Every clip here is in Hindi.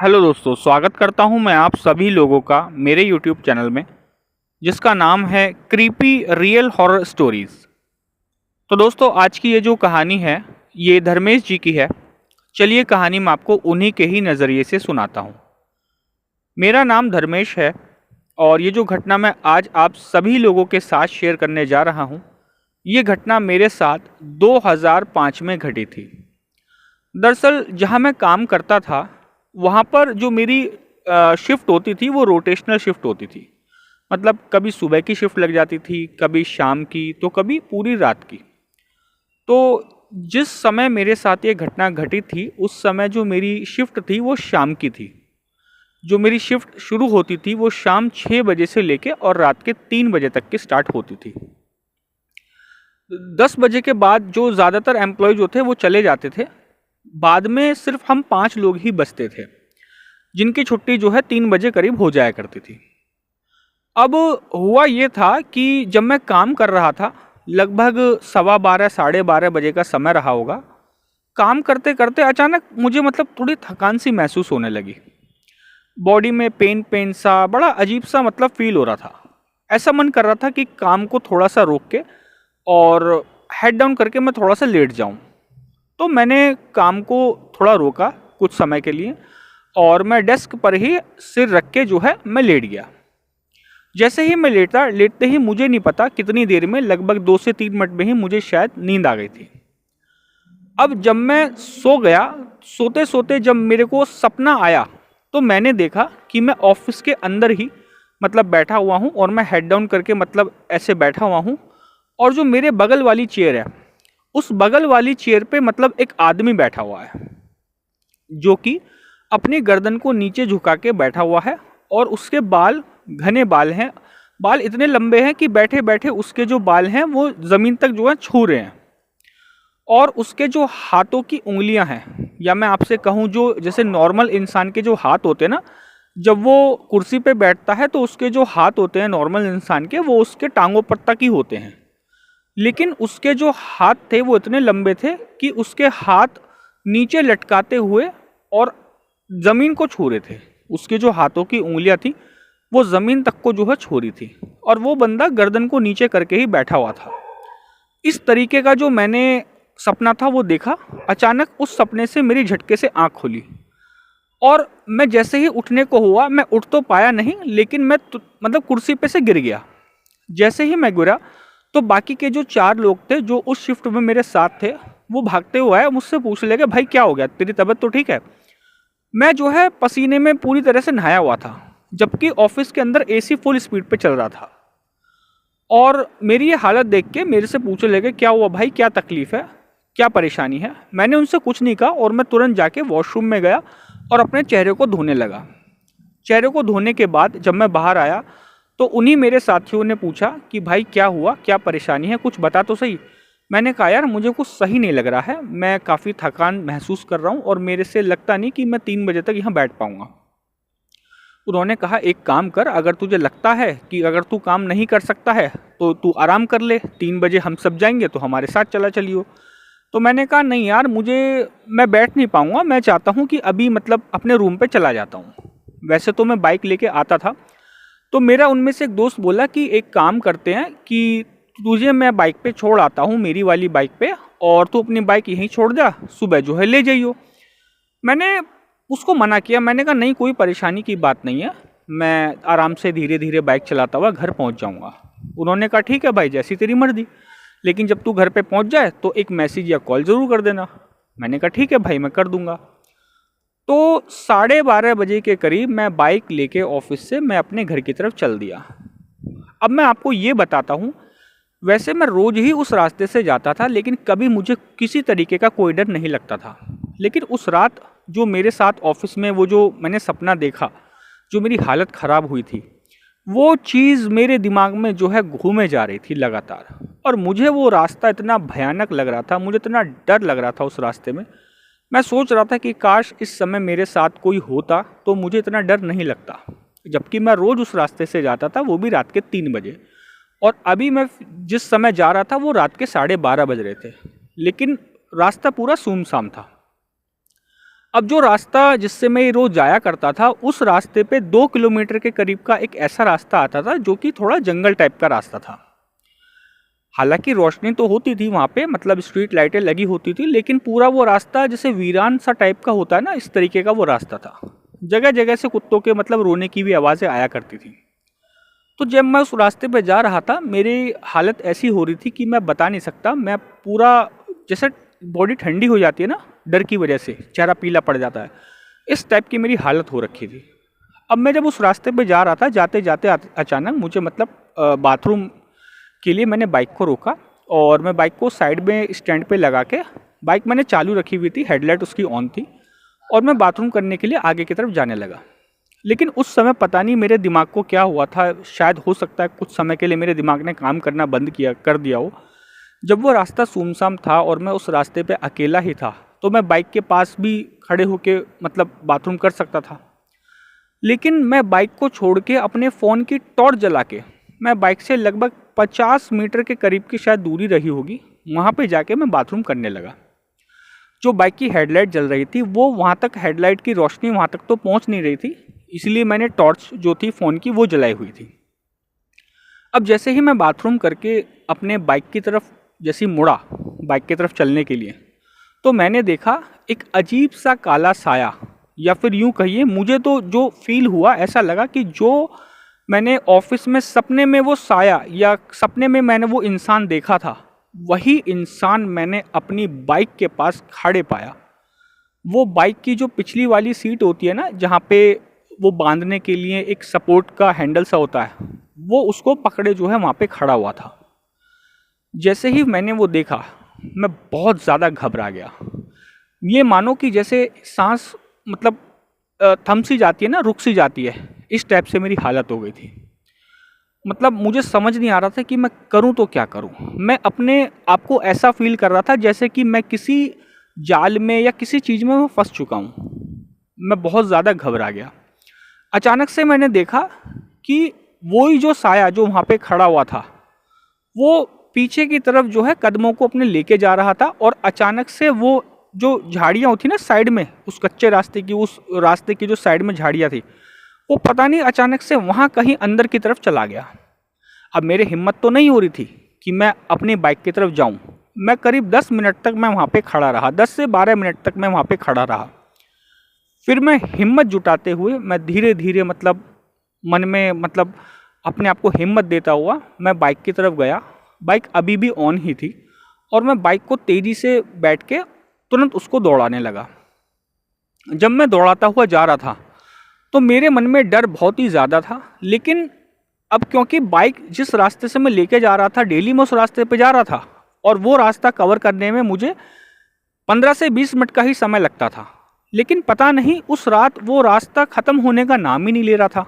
हेलो दोस्तों, स्वागत करता हूं मैं आप सभी लोगों का मेरे यूट्यूब चैनल में जिसका नाम है क्रीपी रियल हॉरर स्टोरीज़। तो दोस्तों, आज की ये जो कहानी है ये धर्मेश जी की है। चलिए कहानी मैं आपको उन्हीं के ही नज़रिए से सुनाता हूँ। मेरा नाम धर्मेश है और ये जो घटना मैं आज आप सभी लोगों के साथ शेयर करने जा रहा हूँ, ये घटना मेरे साथ 2005 में घटी थी। दरअसल जहाँ मैं काम करता था वहाँ पर जो मेरी शिफ्ट होती थी वो रोटेशनल शिफ्ट होती थी। मतलब कभी सुबह की शिफ्ट लग जाती थी, कभी शाम की, तो कभी पूरी रात की। तो जिस समय मेरे साथ ये घटना घटी थी उस समय जो मेरी शिफ्ट थी वो शाम की थी। जो मेरी शिफ्ट शुरू होती थी वो शाम 6 बजे से लेके और रात के 3 बजे तक की स्टार्ट होती थी। 10 बजे के बाद जो ज़्यादातर एम्प्लॉय जो थे वो चले जाते थे। बाद में सिर्फ हम 5 लोग ही बचते थे जिनकी छुट्टी जो है 3 बजे करीब हो जाया करती थी। अब हुआ ये था कि जब मैं काम कर रहा था, लगभग 12:15 12:30 बजे का समय रहा होगा। काम करते करते अचानक मुझे थोड़ी थकान सी महसूस होने लगी। बॉडी में पेन पेन सा, बड़ा अजीब सा फील हो रहा था। ऐसा मन कर रहा था कि काम को थोड़ा सा रोक के और हेड डाउन करके मैं थोड़ा सा लेट जाऊं। तो मैंने काम को थोड़ा रोका कुछ समय के लिए और मैं डेस्क पर ही सिर रख के जो है मैं लेट गया। जैसे ही मैं लेटते ही मुझे नहीं पता कितनी देर में, लगभग 2 से 3 मिनट में ही मुझे शायद नींद आ गई थी। अब जब मैं सो गया, सोते सोते जब मेरे को सपना आया तो मैंने देखा कि मैं ऑफिस के अंदर ही बैठा हुआ हूँ और मैं हेड डाउन करके ऐसे बैठा हुआ हूँ। और जो मेरे बगल वाली चेयर है, उस बगल वाली चेयर पे एक आदमी बैठा हुआ है जो कि अपनी गर्दन को नीचे झुका के बैठा हुआ है और उसके बाल घने बाल हैं। बाल इतने लंबे हैं कि बैठे बैठे उसके जो बाल हैं वो ज़मीन तक जो है छू रहे हैं। और उसके जो हाथों की उंगलियां हैं, या मैं आपसे कहूं जो जैसे नॉर्मल इंसान के जो हाथ होते हैं ना, जब वो कुर्सी पे बैठता है तो उसके जो हाथ होते हैं नॉर्मल इंसान के, वो उसके टांगों पर तक ही होते हैं। लेकिन उसके जो हाथ थे वो इतने लंबे थे कि उसके हाथ नीचे लटकाते हुए और ज़मीन को छू रहे थे। उसके जो हाथों की उंगलियां थी वो ज़मीन तक को जो है छू रही थी और वो बंदा गर्दन को नीचे करके ही बैठा हुआ था। इस तरीके का जो मैंने सपना था वो देखा। अचानक उस सपने से मेरी झटके से आँख खुली और मैं जैसे ही उठने को हुआ, मैं उठ तो पाया नहीं, लेकिन मैं कुर्सी पे से गिर गया। जैसे ही मैं गिरा तो बाकी के जो 4 लोग थे जो उस शिफ्ट में मेरे साथ थे, वो भागते हुए आए, मुझसे पूछने लगे, भाई क्या हो गया, तेरी तबीयत तो ठीक है? मैं जो है पसीने में पूरी तरह से नहाया हुआ था, जबकि ऑफिस के अंदर एसी फुल स्पीड पे चल रहा था। और मेरी ये हालत देख के मेरे से पूछने लगे, क्या हुआ भाई, क्या तकलीफ है, क्या परेशानी है? मैंने उनसे कुछ नहीं कहा और मैं तुरंत जाके वॉशरूम में गया और अपने चेहरे को धोने लगा। चेहरे को धोने के बाद जब मैं बाहर आया तो उन्हीं मेरे साथियों ने पूछा कि भाई क्या हुआ, क्या परेशानी है, कुछ बता तो सही। मैंने कहा यार मुझे कुछ सही नहीं लग रहा है, मैं काफ़ी थकान महसूस कर रहा हूँ और मेरे से लगता नहीं कि मैं 3 बजे तक यहाँ बैठ पाऊँगा। उन्होंने कहा एक काम कर, अगर तुझे लगता है कि अगर तू काम नहीं कर सकता है तो तू आराम कर ले, 3 बजे हम सब जाएंगे तो हमारे साथ चला चलियो। तो मैंने कहा नहीं यार, मैं बैठ नहीं पाऊँगा, मैं चाहता हूँ कि अभी अपने रूम पे चला जाता हूँ। वैसे तो मैं बाइक लेके आता था। तो मेरा उनमें से एक दोस्त बोला कि एक काम करते हैं कि तुझे मैं बाइक पे छोड़ आता हूँ, मेरी वाली बाइक पे, और तू अपनी बाइक यहीं छोड़ जा, सुबह जो है ले जाइयो। मैंने उसको मना किया, मैंने कहा नहीं, कोई परेशानी की बात नहीं है, मैं आराम से धीरे धीरे बाइक चलाता हुआ घर पहुँच जाऊँगा। उन्होंने कहा ठीक है भाई, जैसी तेरी मर्जी, लेकिन जब तू घर पे पहुँच जाए तो एक मैसेज या कॉल ज़रूर कर देना। मैंने कहा ठीक है भाई, मैं कर दूँगा। तो 12:30 बजे के करीब मैं बाइक लेके ऑफिस से मैं अपने घर की तरफ चल दिया। अब मैं आपको ये बताता हूँ, वैसे मैं रोज़ ही उस रास्ते से जाता था, लेकिन कभी मुझे किसी तरीके का कोई डर नहीं लगता था। लेकिन उस रात जो मेरे साथ ऑफिस में वो जो मैंने सपना देखा, जो मेरी हालत ख़राब हुई थी, वो चीज़ मेरे दिमाग में जो है घूमे जा रही थी लगातार। और मुझे वो रास्ता इतना भयानक लग रहा था, मुझे इतना डर लग रहा था उस रास्ते में। मैं सोच रहा था कि काश इस समय मेरे साथ कोई होता तो मुझे इतना डर नहीं लगता। जबकि मैं रोज़ उस रास्ते से जाता था, वो भी रात के 3 बजे, और अभी मैं जिस समय जा रहा था वो रात के 12:30 बज रहे थे, लेकिन रास्ता पूरा सुनसान था। अब जो रास्ता जिससे मैं ये रोज़ जाया करता था, उस रास्ते पे 2 किलोमीटर के करीब का एक ऐसा रास्ता आता था जो कि थोड़ा जंगल टाइप का रास्ता था। हालांकि रोशनी तो होती थी वहाँ पे, मतलब स्ट्रीट लाइटें लगी होती थी, लेकिन पूरा वो रास्ता जैसे वीरान सा टाइप का होता है ना, इस तरीके का वो रास्ता था। जगह जगह से कुत्तों के मतलब रोने की भी आवाज़ें आया करती थी। तो जब मैं उस रास्ते पे जा रहा था, मेरी हालत ऐसी हो रही थी कि मैं बता नहीं सकता। मैं पूरा जैसे बॉडी ठंडी हो जाती है ना डर की वजह से, चेहरा पीला पड़ जाता है, इस टाइप की मेरी हालत हो रखी थी। अब मैं जब उस रास्ते पे जा रहा था, जाते जाते अचानक मुझे मतलब बाथरूम के लिए मैंने बाइक को रोका और मैं बाइक को साइड में स्टैंड पे लगा के, बाइक मैंने चालू रखी हुई थी, हेडलाइट उसकी ऑन थी, और मैं बाथरूम करने के लिए आगे की तरफ जाने लगा। लेकिन उस समय पता नहीं मेरे दिमाग को क्या हुआ था, शायद हो सकता है कुछ समय के लिए मेरे दिमाग ने काम करना बंद कर दिया हो। जब वो रास्ता सुनसान था और मैं उस रास्ते पे अकेला ही था, तो मैं बाइक के पास भी खड़े होके मतलब बाथरूम कर सकता था। लेकिन मैं बाइक को छोड़ के अपने फ़ोन की टॉर्च जला के, मैं बाइक से लगभग 50 मीटर के करीब की शायद दूरी रही होगी, वहाँ पे जाके मैं बाथरूम करने लगा। जो बाइक की हेडलाइट जल रही थी, वो वहाँ तक हेडलाइट की रोशनी वहाँ तक तो पहुँच नहीं रही थी, इसलिए मैंने टॉर्च जो थी फ़ोन की वो जलाई हुई थी। अब जैसे ही मैं बाथरूम करके अपने बाइक की तरफ जैसे मुड़ा, बाइक की तरफ चलने के लिए, तो मैंने देखा एक अजीब सा काला साया, या फिर यूँ कहिए मुझे तो जो फील हुआ ऐसा लगा कि जो मैंने ऑफिस में सपने में वो साया या सपने में मैंने वो इंसान देखा था, वही इंसान मैंने अपनी बाइक के पास खड़े पाया। वो बाइक की जो पिछली वाली सीट होती है ना, जहाँ पे वो बांधने के लिए एक सपोर्ट का हैंडल सा होता है, वो उसको पकड़े जो है वहाँ पे खड़ा हुआ था। जैसे ही मैंने वो देखा, मैं बहुत ज़्यादा घबरा गया। ये मानो कि जैसे सांस मतलब थम सी जाती है ना, रुक सी जाती है, इस टाइप से मेरी हालत हो गई थी। मतलब मुझे समझ नहीं आ रहा था कि मैं करूं तो क्या करूं। मैं अपने आप को ऐसा फील कर रहा था जैसे कि मैं किसी जाल में या किसी चीज़ में मैं फंस चुका हूं। मैं बहुत ज़्यादा घबरा गया। अचानक से मैंने देखा कि वही जो साया जो वहाँ पे खड़ा हुआ था, वो पीछे की तरफ जो है कदमों को अपने लेके जा रहा था, और अचानक से वो जो झाड़ियाँ होती ना साइड में, उस कच्चे रास्ते की, उस रास्ते की जो साइड में झाड़ियाँ थी, वो पता नहीं अचानक से वहाँ कहीं अंदर की तरफ चला गया। अब मेरी हिम्मत तो नहीं हो रही थी कि मैं अपनी बाइक की तरफ जाऊँ। मैं करीब 10 मिनट तक मैं वहाँ पे खड़ा रहा, 10 से 12 मिनट तक मैं वहाँ पे खड़ा रहा। फिर मैं हिम्मत जुटाते हुए मैं धीरे धीरे मतलब मन में मतलब अपने आप को हिम्मत देता हुआ मैं बाइक की तरफ गया। बाइक अभी भी ऑन ही थी, और मैं बाइक को तेज़ी से बैठ के तुरंत उसको दौड़ाने लगा। जब मैं दौड़ाता हुआ जा रहा था, तो मेरे मन में डर बहुत ही ज़्यादा था। लेकिन अब क्योंकि बाइक जिस रास्ते से मैं लेके जा रहा था, डेली मैं उस रास्ते पे जा रहा था, और वो रास्ता कवर करने में मुझे 15 से 20 मिनट का ही समय लगता था। लेकिन पता नहीं उस रात वो रास्ता ख़त्म होने का नाम ही नहीं ले रहा था।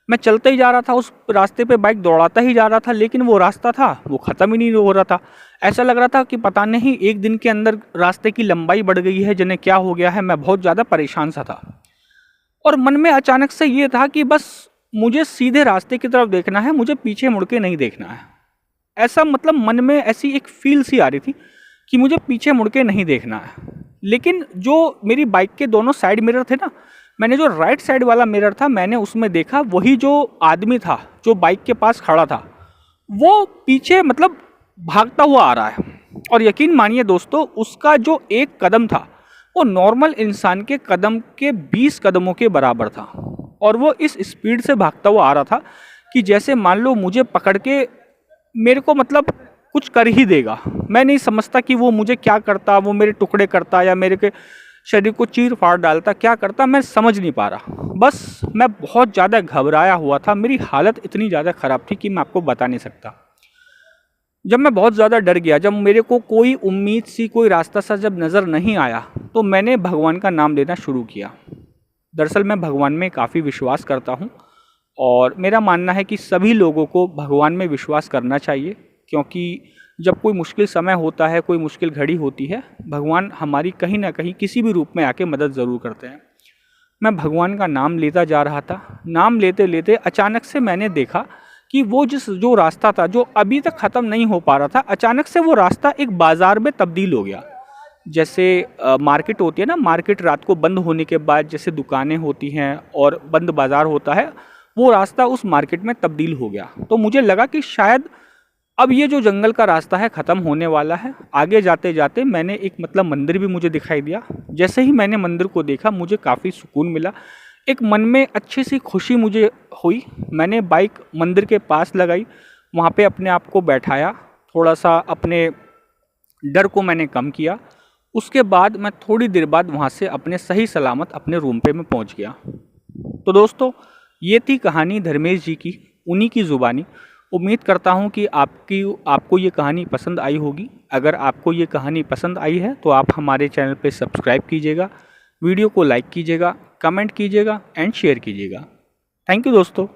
मैं चलते ही जा रहा था, उस रास्ते पे बाइक दौड़ाता ही जा रहा था, लेकिन वो रास्ता था वो ख़त्म ही नहीं हो रहा था। ऐसा लग रहा था कि पता नहीं एक दिन के अंदर रास्ते की लंबाई बढ़ गई है, जिन्हें क्या हो गया है। मैं बहुत ज़्यादा परेशान सा था, और मन में अचानक से ये था कि बस मुझे सीधे रास्ते की तरफ देखना है, मुझे पीछे मुड़ के नहीं देखना है। ऐसा मतलब मन में ऐसी एक फील सी आ रही थी कि मुझे पीछे मुड़ के नहीं देखना है। लेकिन जो मेरी बाइक के दोनों साइड मिरर थे ना, मैंने जो राइट साइड वाला मिरर था, मैंने उसमें देखा वही जो आदमी था जो बाइक के पास खड़ा था, वो पीछे मतलब भागता हुआ आ रहा है। और यकीन मानिए दोस्तों, उसका जो एक कदम था वो नॉर्मल इंसान के कदम के 20 कदमों के बराबर था, और वो इस स्पीड से भागता हुआ आ रहा था कि जैसे मान लो मुझे पकड़ के मेरे को मतलब कुछ कर ही देगा। मैं नहीं समझता कि वो मुझे क्या करता, वो मेरे टुकड़े करता या मेरे के शरीर को चीर फाड़ डालता, क्या करता मैं समझ नहीं पा रहा। बस मैं बहुत ज़्यादा घबराया हुआ था, मेरी हालत इतनी ज़्यादा ख़राब थी कि मैं आपको बता नहीं सकता। जब मैं बहुत ज़्यादा डर गया, जब मेरे को कोई उम्मीद सी, कोई रास्ता सा जब नज़र नहीं आया, तो मैंने भगवान का नाम लेना शुरू किया। दरअसल मैं भगवान में काफ़ी विश्वास करता हूँ, और मेरा मानना है कि सभी लोगों को भगवान में विश्वास करना चाहिए, क्योंकि जब कोई मुश्किल समय होता है, कोई मुश्किल घड़ी होती है, भगवान हमारी कहीं ना कहीं किसी भी रूप में आके मदद ज़रूर करते हैं। मैं भगवान का नाम लेता जा रहा था। नाम लेते लेते अचानक से मैंने देखा कि वो जो रास्ता था जो अभी तक ख़त्म नहीं हो पा रहा था, अचानक से वो रास्ता एक बाज़ार में तब्दील हो गया। जैसे मार्केट होती है ना, मार्केट रात को बंद होने के बाद जैसे दुकानें होती हैं और बंद बाज़ार होता है, वो रास्ता उस मार्केट में तब्दील हो गया। तो मुझे लगा कि शायद अब ये जो जंगल का रास्ता है ख़त्म होने वाला है। आगे जाते जाते मैंने एक मतलब मंदिर भी मुझे दिखाई दिया। जैसे ही मैंने मंदिर को देखा मुझे काफ़ी सुकून मिला, एक मन में अच्छी सी खुशी मुझे हुई। मैंने बाइक मंदिर के पास लगाई, वहाँ पे अपने आप को बैठाया, थोड़ा सा अपने डर को मैंने कम किया। उसके बाद मैं थोड़ी देर बाद वहाँ से अपने सही सलामत अपने रूम पे मैं पहुँच गया। तो दोस्तों, ये थी कहानी धर्मेश जी की, उन्हीं की ज़ुबानी। उम्मीद करता हूँ कि आपको ये कहानी पसंद आई होगी। अगर आपको ये कहानी पसंद आई है तो आप हमारे चैनल पे सब्सक्राइब कीजिएगा, वीडियो को लाइक कीजिएगा, कमेंट कीजिएगा एंड शेयर कीजिएगा। थैंक यू दोस्तों।